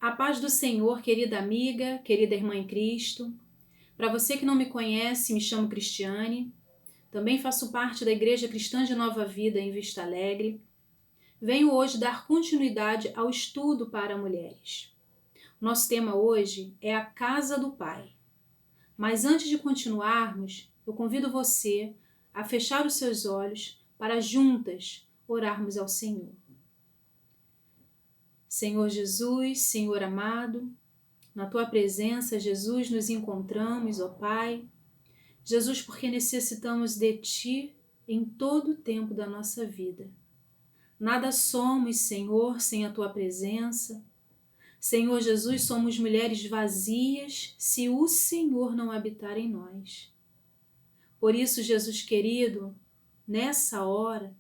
A paz do Senhor, querida amiga, querida irmã em Cristo. Para você que não me conhece, me chamo Cristiane. Também faço parte da Igreja Cristã de Nova Vida em Vista Alegre. Venho hoje dar continuidade ao estudo para mulheres. Nosso tema hoje é a casa do Pai. Mas antes de continuarmos, eu convido você a fechar os seus olhos para juntas orarmos ao Senhor. Senhor Jesus, Senhor amado, na Tua presença, Jesus, nos encontramos, ó Pai. Jesus, porque necessitamos de Ti em todo o tempo da nossa vida. Nada somos, Senhor, sem a Tua presença. Senhor Jesus, somos mulheres vazias se o Senhor não habitar em nós. Por isso, Jesus querido, nessa hora,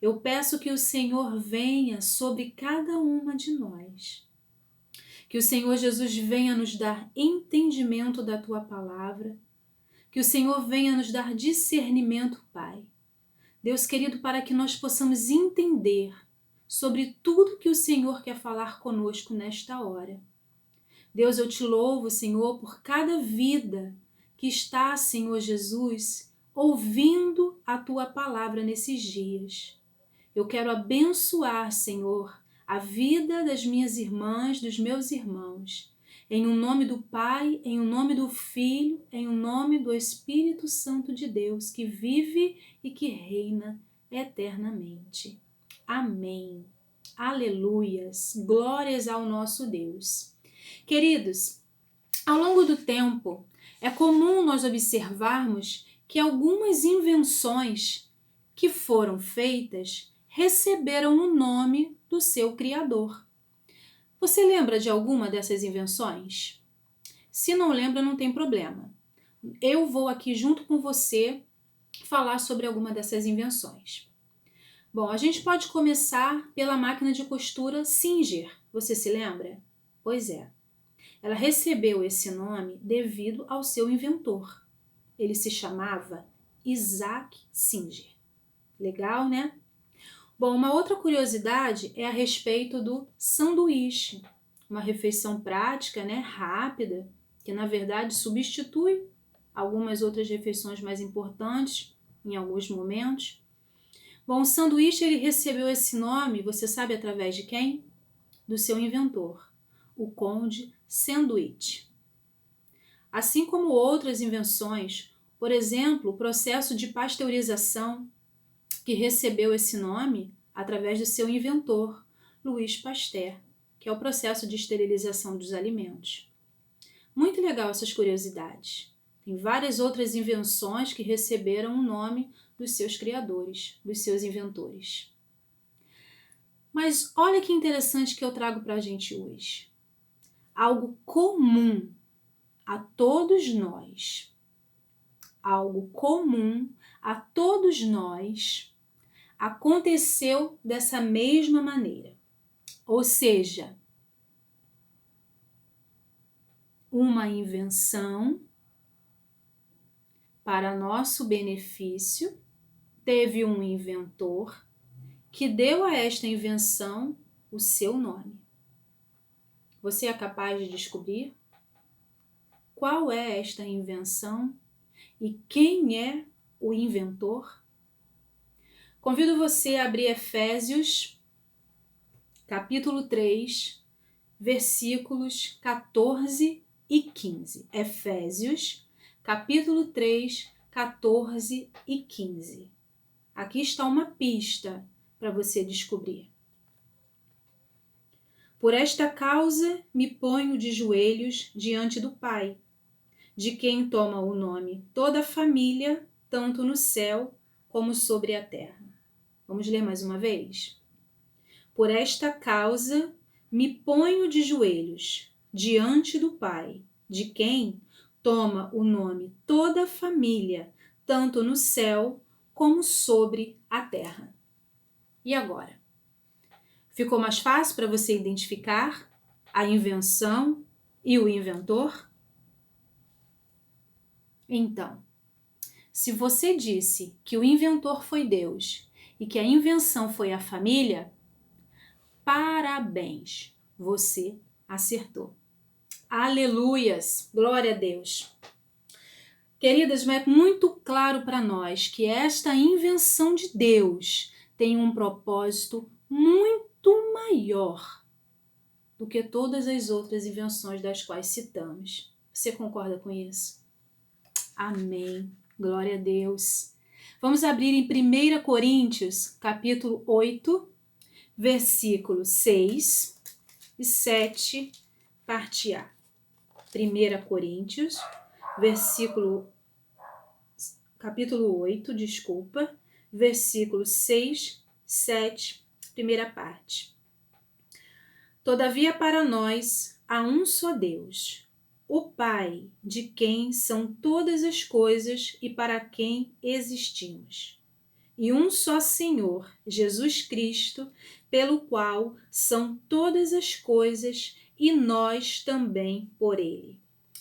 eu peço que o Senhor venha sobre cada uma de nós. Que o Senhor Jesus venha nos dar entendimento da Tua palavra. Que o Senhor venha nos dar discernimento, Pai. Deus querido, para que nós possamos entender sobre tudo que o Senhor quer falar conosco nesta hora. Deus, eu te louvo, Senhor, por cada vida que está, Senhor Jesus, ouvindo a Tua palavra nesses dias. Eu quero abençoar, Senhor, a vida das minhas irmãs, dos meus irmãos. Em o nome do Pai, em o nome do Filho, em o nome do Espírito Santo de Deus, que vive e que reina eternamente. Amém. Aleluias. Glórias ao nosso Deus. Queridos, ao longo do tempo, é comum nós observarmos que algumas invenções que foram feitas receberam o nome do seu criador. Você lembra de alguma dessas invenções? Se não lembra, não tem problema. Eu vou aqui junto com você falar sobre alguma dessas invenções. Bom, a gente pode começar pela máquina de costura Singer. Você se lembra? Pois é. Ela recebeu esse nome devido ao seu inventor. Ele se chamava Isaac Singer. Legal, né? Bom, uma outra curiosidade é a respeito do sanduíche, uma refeição prática, né, rápida, que na verdade substitui algumas outras refeições mais importantes em alguns momentos. Bom, o sanduíche ele recebeu esse nome, você sabe através de quem? Do seu inventor, o Conde Sandwich. Assim como outras invenções, por exemplo, o processo de pasteurização, que recebeu esse nome através do seu inventor, Louis Pasteur, que é o processo de esterilização dos alimentos. Muito legal essas curiosidades. Tem várias outras invenções que receberam o nome dos seus criadores, dos seus inventores. Mas olha que interessante que eu trago para a gente hoje. Algo comum a todos nós. Algo comum a todos nós aconteceu dessa mesma maneira. Ou seja, uma invenção para nosso benefício, teve um inventor que deu a esta invenção o seu nome. Você é capaz de descobrir qual é esta invenção e quem é o inventor? Convido você a abrir Efésios, capítulo 3, versículos 14 e 15. Efésios, capítulo 3, 14 e 15. Aqui está uma pista para você descobrir. Por esta causa me ponho de joelhos diante do Pai, de quem toma o nome toda a família, tanto no céu como sobre a terra. Vamos ler mais uma vez? Por esta causa me ponho de joelhos diante do Pai, de quem toma o nome toda a família, tanto no céu como sobre a terra. E agora? Ficou mais fácil para você identificar a invenção e o inventor? Então, se você disse que o inventor foi Deus e que a invenção foi a família, parabéns! Você Acertou. Aleluias! Glória a Deus! Queridas, mas é muito claro para nós que esta invenção de Deus tem um propósito muito maior do que todas as outras invenções das quais citamos. Você concorda com isso? Amém. Glória a Deus. Vamos abrir em 1 Coríntios, capítulo 8, versículo 6 e 7, parte A. 1 Coríntios, capítulo 8, versículo 6, 7, primeira parte. Todavia para nós há um só Deus, o Pai, de quem são todas as coisas e para quem existimos. E um só Senhor, Jesus Cristo, pelo qual são todas as coisas e nós também por ele.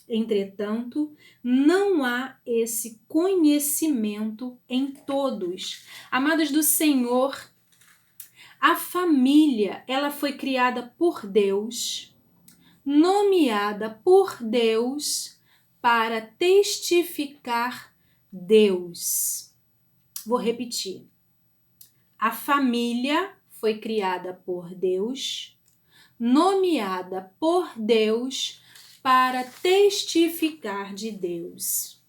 Entretanto, não há esse conhecimento em todos. Amados do Senhor, a família, ela foi criada por Deus, nomeada por Deus para testificar Deus. Vou repetir. A família foi criada por Deus, nomeada por Deus para testificar de Deus.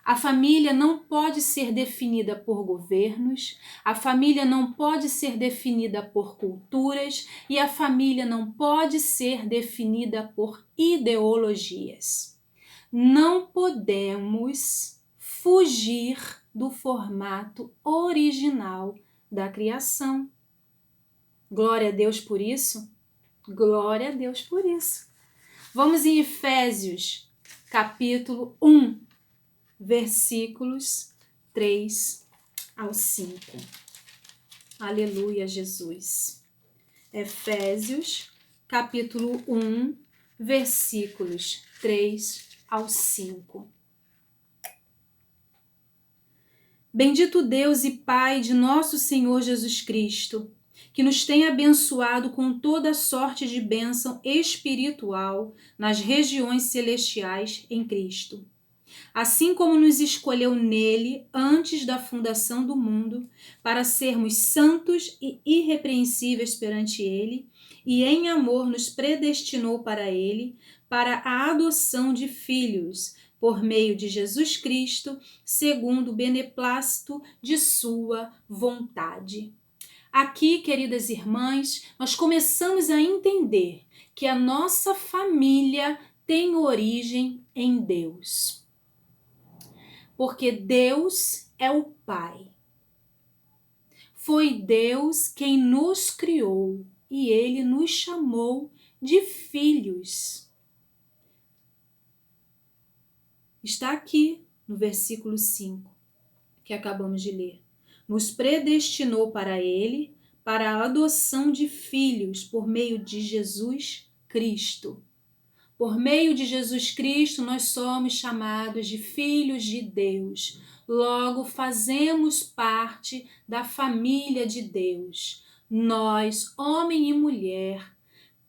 A família não pode ser definida por governos, a família não pode ser definida por culturas e a família não pode ser definida por ideologias. Não podemos fugir do formato original da criação. Glória a Deus por isso. Glória a Deus por isso. Vamos em Efésios, capítulo 1, versículos 3 ao 5. Aleluia, Jesus. Efésios, capítulo 1, versículos 3 ao 5. Bendito Deus e Pai de nosso Senhor Jesus Cristo, que nos tem abençoado com toda sorte de bênção espiritual nas regiões celestiais em Cristo. Assim como nos escolheu nele antes da fundação do mundo, para sermos santos e irrepreensíveis perante ele, e em amor nos predestinou para ele, para a adoção de filhos, por meio de Jesus Cristo, segundo o beneplácito de sua vontade. Aqui, queridas irmãs, nós começamos a entender que a nossa família tem origem em Deus. Porque Deus é o Pai. Foi Deus quem nos criou e Ele nos chamou de filhos. Está aqui no versículo 5, que acabamos de ler. Nos predestinou para Ele, para a adoção de filhos por meio de Jesus Cristo. Por meio de Jesus Cristo, nós somos chamados de filhos de Deus. Logo, fazemos parte da família de Deus. Nós, homem e mulher,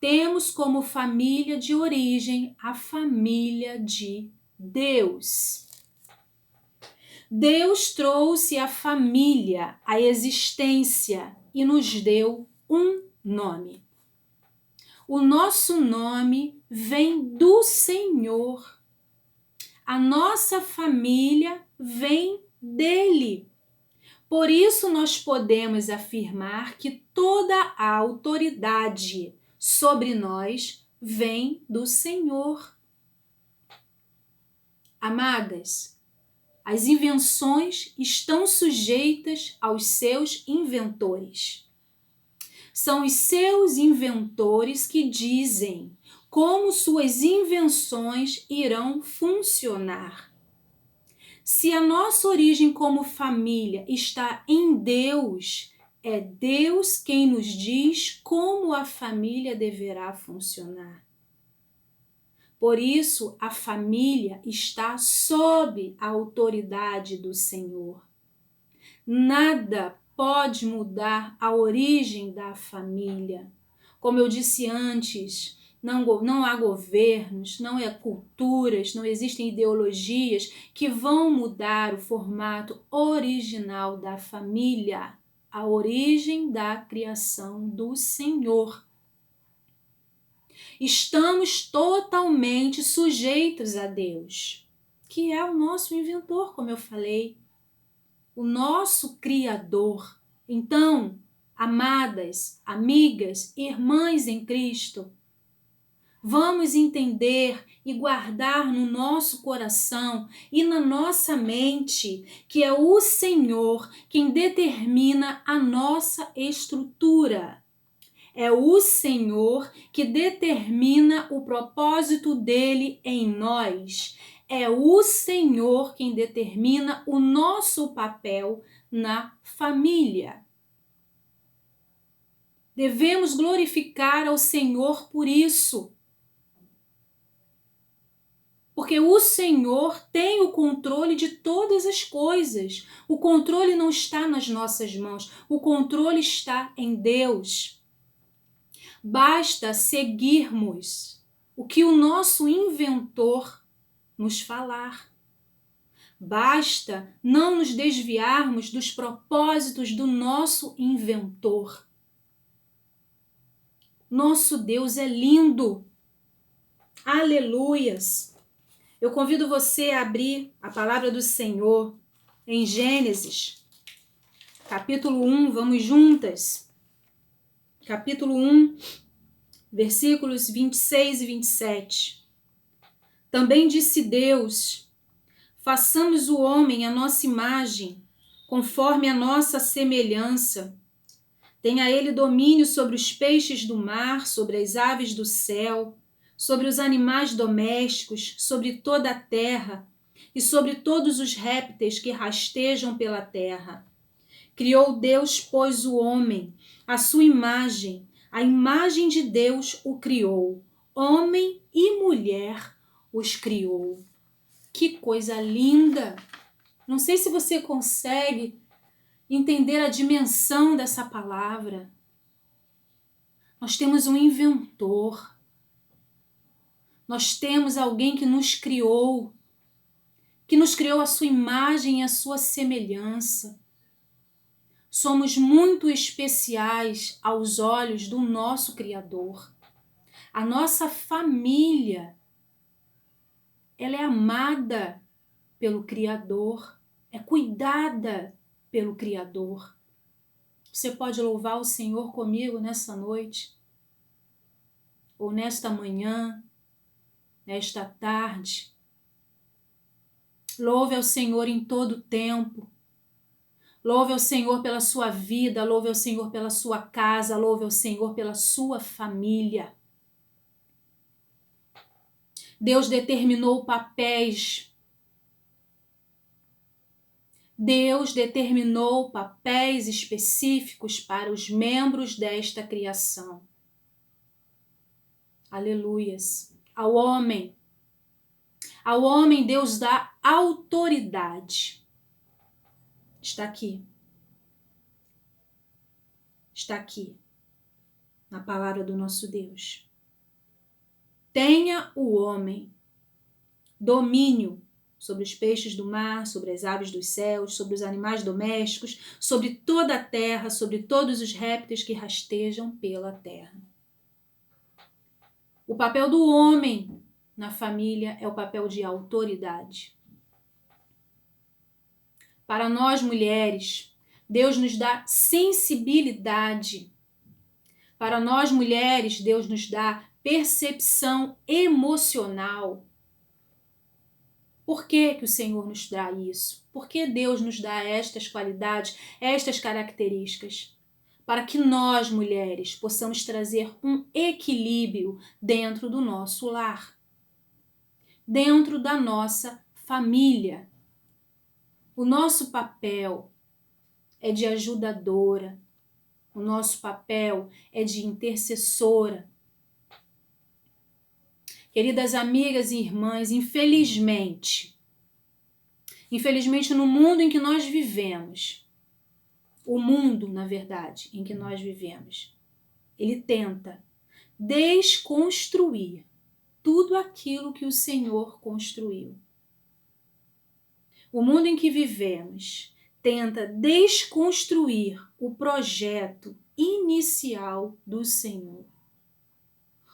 temos como família de origem a família de Deus. Deus trouxe a família à existência e nos deu um nome. O nosso nome vem do Senhor. A nossa família vem dele. Por isso nós podemos afirmar que toda a autoridade sobre nós vem do Senhor. Amadas, as invenções estão sujeitas aos seus inventores. São os seus inventores que dizem como suas invenções irão funcionar. Se a nossa origem como família está em Deus, é Deus quem nos diz como a família deverá funcionar. Por isso, a família está sob a autoridade do Senhor. Nada pode mudar a origem da família. Como eu disse antes, não há governos, não há culturas, não existem ideologias que vão mudar o formato original da família, a origem da criação do Senhor. Estamos totalmente sujeitos a Deus, que é o nosso inventor, como eu falei, o nosso Criador. Então, amadas, amigas, irmãs em Cristo, vamos entender e guardar no nosso coração e na nossa mente que é o Senhor quem determina a nossa estrutura. É o Senhor que determina o propósito dele em nós. É o Senhor quem determina o nosso papel na família. Devemos glorificar ao Senhor por isso. Porque o Senhor tem o controle de todas as coisas. O controle não está nas nossas mãos. O controle está em Deus. Basta seguirmos o que o nosso inventor nos falar. Basta não nos desviarmos dos propósitos do nosso inventor. Nosso Deus é lindo. Aleluias! Eu convido você a abrir a palavra do Senhor em Gênesis, capítulo 1, vamos juntas. Capítulo 1, versículos 26 e 27. Também disse Deus: façamos o homem à nossa imagem, conforme a nossa semelhança. Tenha ele domínio sobre os peixes do mar, sobre as aves do céu, sobre os animais domésticos, sobre toda a terra e sobre todos os répteis que rastejam pela terra. Criou Deus, pois, o homem, à sua imagem, a imagem de Deus o criou, homem e mulher os criou. Que coisa linda! Não sei se você consegue entender a dimensão dessa palavra. Nós temos um inventor. Nós temos alguém que nos criou à sua imagem e à sua semelhança. Somos muito especiais aos olhos do nosso Criador. A nossa família, ela é amada pelo Criador, é cuidada pelo Criador. Você pode louvar o Senhor comigo nessa noite, ou nesta manhã, nesta tarde. Louve ao Senhor em todo o tempo. Louve ao Senhor pela sua vida, louve ao Senhor pela sua casa, louve ao Senhor pela sua família. Deus determinou papéis. Deus determinou papéis específicos para os membros desta criação. Aleluias. Ao homem Deus dá autoridade. Está aqui. Está aqui, na palavra do nosso Deus. Tenha o homem domínio sobre os peixes do mar, sobre as aves dos céus, sobre os animais domésticos, sobre toda a terra, sobre todos os répteis que rastejam pela terra. O papel do homem na família é o papel de autoridade. Para nós mulheres, Deus nos dá sensibilidade. Para nós mulheres, Deus nos dá percepção emocional. Por que o Senhor nos dá isso? Por que Deus nos dá estas qualidades, estas características? Para que nós, mulheres, possamos trazer um equilíbrio dentro do nosso lar, dentro da nossa família. O nosso papel é de ajudadora, o nosso papel é de intercessora. Queridas amigas e irmãs, infelizmente no mundo em que nós vivemos, o mundo, na verdade, em que nós vivemos, ele tenta desconstruir tudo aquilo que o Senhor construiu. O mundo em que vivemos tenta desconstruir o projeto inicial do Senhor.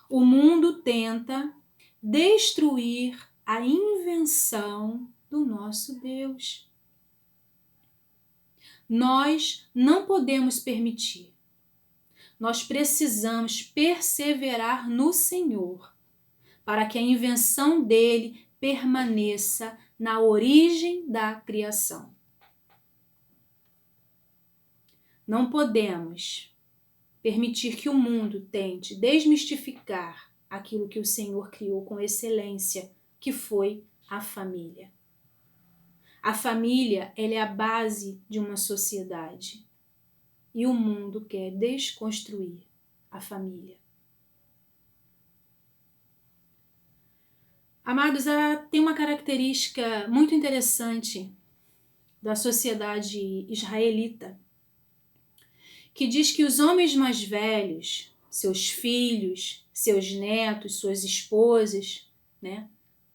O mundo tenta destruir a invenção do nosso Deus. Nós não podemos permitir. Nós precisamos perseverar no Senhor para que a invenção dele permaneça na origem da criação. Não podemos permitir que o mundo tente desmistificar aquilo que o Senhor criou com excelência, que foi a família. A família, ela é a base de uma sociedade. E o mundo quer desconstruir a família. Amados, tem uma característica muito interessante da sociedade israelita, que diz que os homens mais velhos, seus filhos, seus netos, suas esposas, né?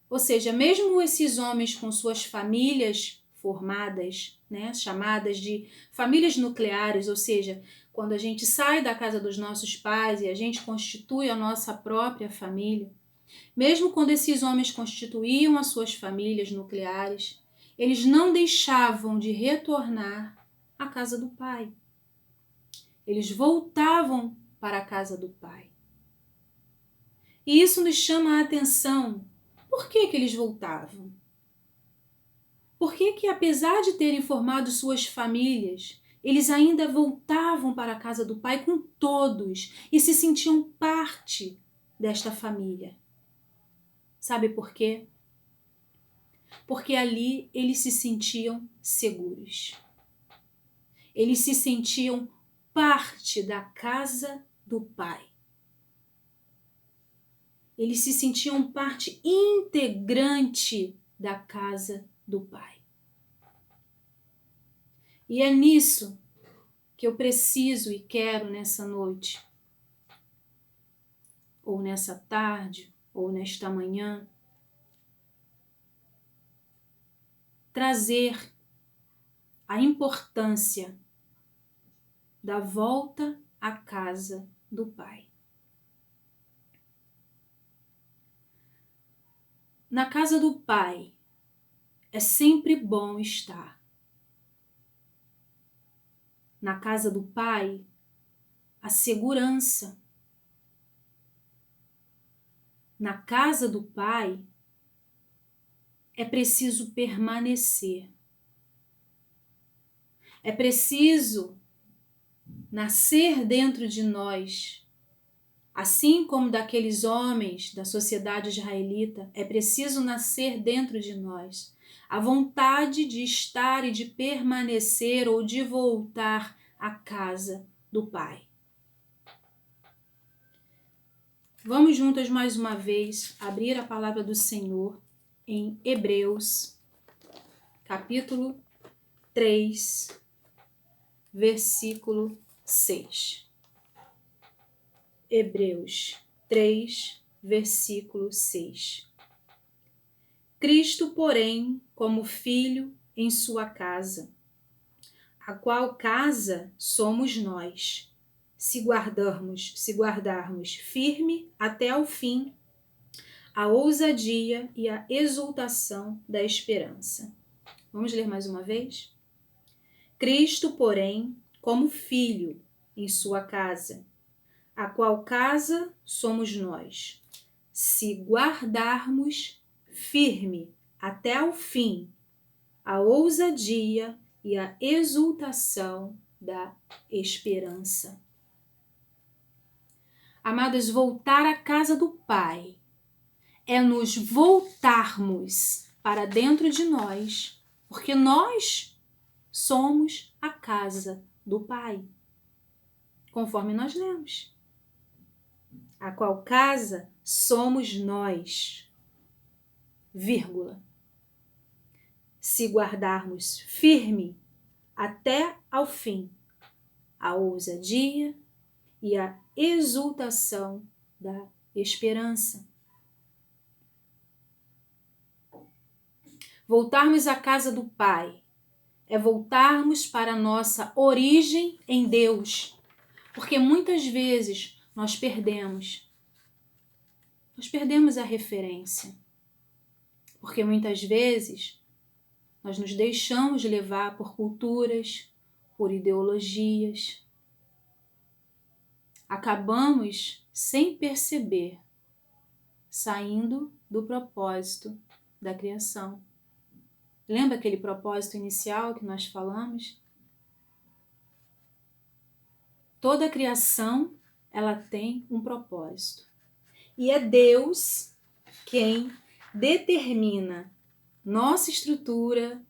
Ou seja, mesmo esses homens com suas famílias formadas, né, chamadas de famílias nucleares, ou seja, quando a gente sai da casa dos nossos pais e a gente constitui a nossa própria família, mesmo quando esses homens constituíam as suas famílias nucleares, eles não deixavam de retornar à casa do pai. Eles voltavam para a casa do pai. E isso nos chama a atenção. Por que eles voltavam? Por que, apesar de terem formado suas famílias, eles ainda voltavam para a casa do pai com todos e se sentiam parte desta família? Sabe por quê? Porque ali eles se sentiam seguros. Eles se sentiam parte da casa do pai. Eles se sentiam parte integrante da casa do pai. E é nisso que eu preciso e quero nessa noite, ou nessa tarde, ou nesta manhã, trazer a importância da volta à casa do pai. Na casa do pai é sempre bom estar. Na casa do pai, a segurança. Na casa do pai, é preciso permanecer. É preciso nascer dentro de nós. Assim como daqueles homens da sociedade israelita, é preciso nascer dentro de nós a vontade de estar e de permanecer ou de voltar à casa do Pai. Vamos juntas mais uma vez abrir a palavra do Senhor em Hebreus, capítulo 3, versículo 6. Hebreus 3, versículo 6. Cristo, porém, como filho em sua casa, a qual casa somos nós, se guardarmos firme até ao fim a ousadia e a exultação da esperança. Vamos ler mais uma vez? Cristo, porém, como filho em sua casa, a qual casa somos nós, se guardarmos firme até ao fim a ousadia e a exultação da esperança. Amados, voltar à casa do Pai é nos voltarmos para dentro de nós, porque nós somos a casa do Pai, conforme nós lemos. A qual casa somos nós, vírgula. Se guardarmos firme até ao fim a ousadia e a exultação da esperança. Voltarmos à casa do Pai é voltarmos para a nossa origem em Deus, porque muitas vezes nós perdemos a referência, porque muitas vezes nós nos deixamos levar por culturas, por ideologias. Acabamos, sem perceber, saindo do propósito da criação. Lembra aquele propósito inicial que nós falamos? Toda a criação, ela tem um propósito. E é Deus quem determina nossa estrutura,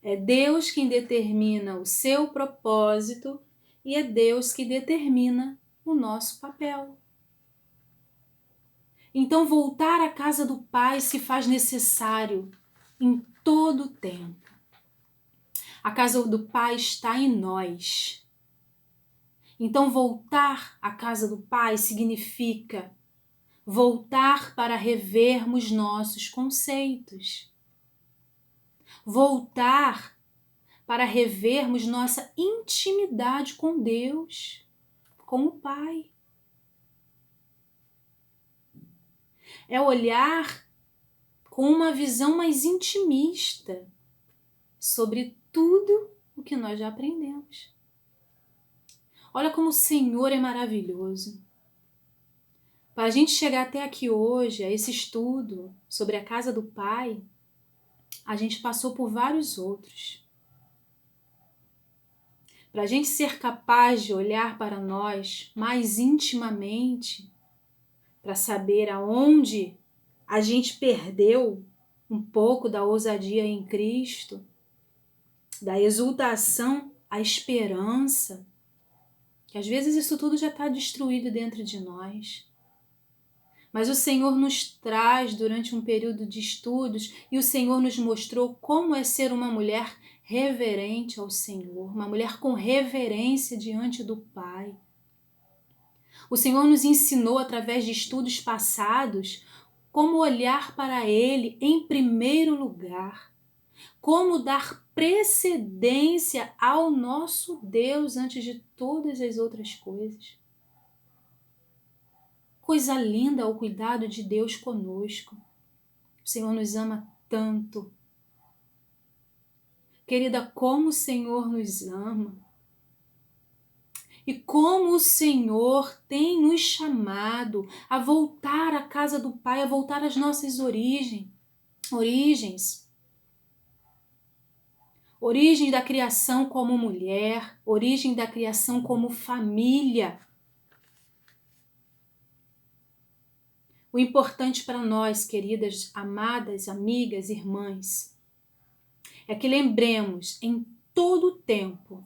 é Deus quem determina o seu propósito e é Deus que determina o nosso papel. Então, voltar à casa do Pai se faz necessário em todo o tempo. A casa do Pai está em nós. Então, voltar à casa do Pai significa voltar para revermos nossos conceitos. Voltar para revermos nossa intimidade com Deus, com o Pai. É olhar com uma visão mais intimista sobre tudo o que nós já aprendemos. Olha como o Senhor é maravilhoso. Para a gente chegar até aqui hoje, a esse estudo sobre a casa do Pai, a gente passou por vários outros. Para a gente ser capaz de olhar para nós mais intimamente, para saber aonde a gente perdeu um pouco da ousadia em Cristo, da exultação à esperança, que às vezes isso tudo já está destruído dentro de nós. Mas o Senhor nos traz durante um período de estudos e o Senhor nos mostrou como é ser uma mulher reverente ao Senhor, uma mulher com reverência diante do Pai. O Senhor nos ensinou através de estudos passados como olhar para Ele em primeiro lugar, como dar precedência ao nosso Deus antes de todas as outras coisas. Coisa linda o cuidado de Deus conosco. O Senhor nos ama tanto. Querida, como o Senhor nos ama. E como o Senhor tem nos chamado a voltar à casa do Pai, a voltar às nossas origens. Origem da criação como mulher, origem da criação como família. O importante para nós, queridas, amadas, amigas, irmãs, é que lembremos em todo o tempo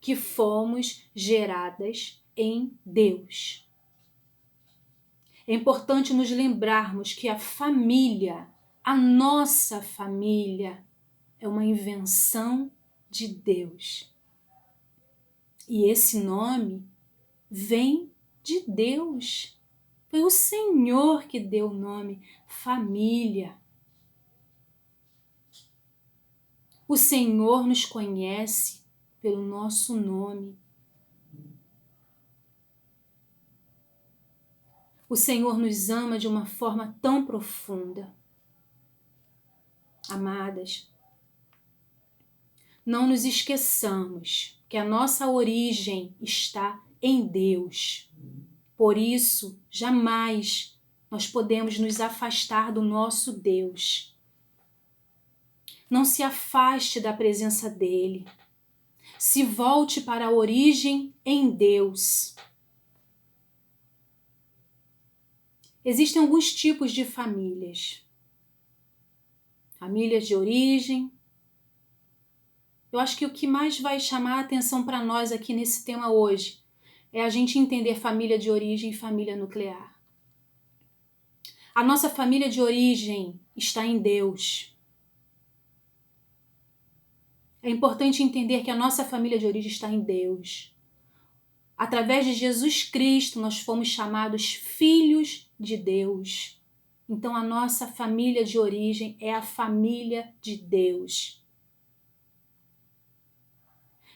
que fomos geradas em Deus. É importante nos lembrarmos que a família, a nossa família, é uma invenção de Deus. E esse nome vem de Deus. Foi o Senhor que deu o nome família. O Senhor nos conhece pelo nosso nome. O Senhor nos ama de uma forma tão profunda. Amadas, não nos esqueçamos que a nossa origem está em Deus. Por isso, jamais nós podemos nos afastar do nosso Deus. Não se afaste da presença dele. Se volte para a origem em Deus. Existem alguns tipos de famílias. Famílias de origem. Eu acho que o que mais vai chamar a atenção para nós aqui nesse tema hoje é a gente entender família de origem e família nuclear. A nossa família de origem está em Deus. É importante entender que a nossa família de origem está em Deus. Através de Jesus Cristo, nós fomos chamados filhos de Deus. Então, a nossa família de origem é a família de Deus.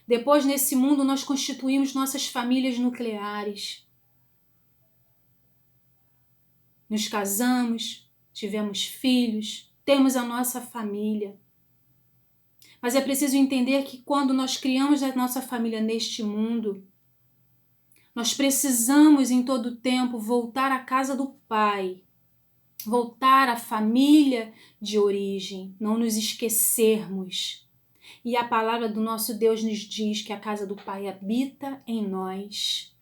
Depois, nesse mundo, nós constituímos nossas famílias nucleares. Nos casamos, tivemos filhos, temos a nossa família. Mas é preciso entender que quando nós criamos a nossa família neste mundo, nós precisamos em todo tempo voltar à casa do Pai, voltar à família de origem, não nos esquecermos. E a palavra do nosso Deus nos diz que a casa do Pai habita em nós.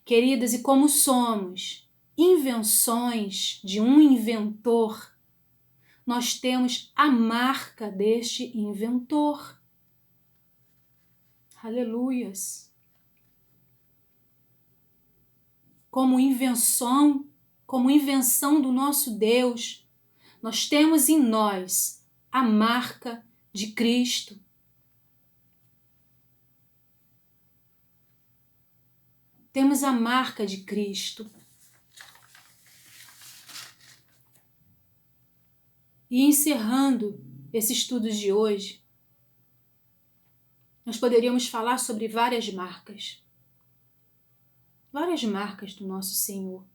Queridas, e como somos invenções de um inventor, nós temos a marca deste inventor. Aleluias! Como invenção do nosso Deus, nós temos em nós a marca de Cristo. Temos a marca de Cristo. E encerrando esse estudo de hoje, nós poderíamos falar sobre várias marcas do nosso Senhor,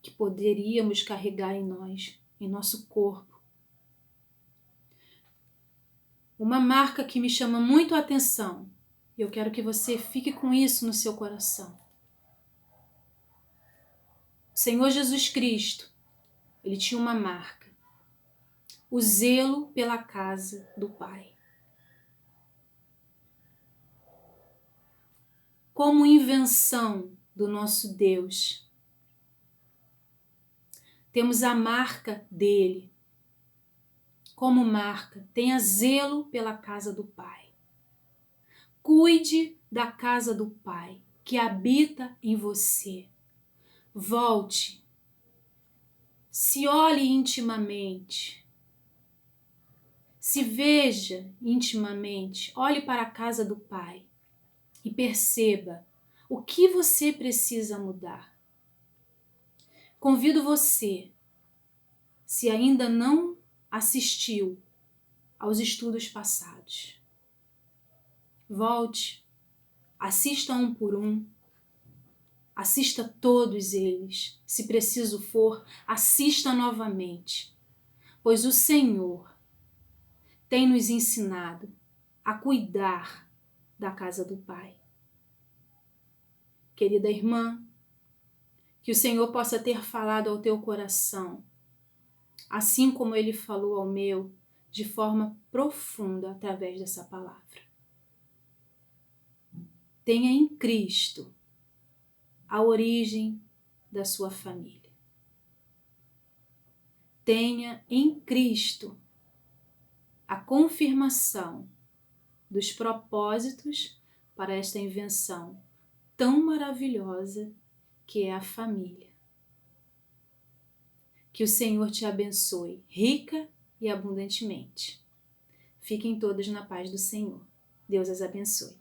que poderíamos carregar em nós, em nosso corpo. Uma marca que me chama muito a atenção, e eu quero que você fique com isso no seu coração. O Senhor Jesus Cristo, ele tinha uma marca: o zelo pela casa do Pai. Como invenção do nosso Deus, temos a marca dele. Como marca, tenha zelo pela casa do Pai. Cuide da casa do Pai, que habita em você. Volte, se olhe intimamente, se veja intimamente, olhe para a casa do Pai e perceba o que você precisa mudar. Convido você, se ainda não assistiu aos estudos passados, volte, assista um por um, assista todos eles, se preciso for, assista novamente, pois o Senhor tem nos ensinado a cuidar da casa do Pai. Querida irmã, que o Senhor possa ter falado ao teu coração, assim como Ele falou ao meu, de forma profunda através dessa palavra. Tenha em Cristo a origem da sua família. Tenha em Cristo a confirmação dos propósitos para esta invenção tão maravilhosa que é a família. Que o Senhor te abençoe rica e abundantemente. Fiquem todos na paz do Senhor. Deus as abençoe.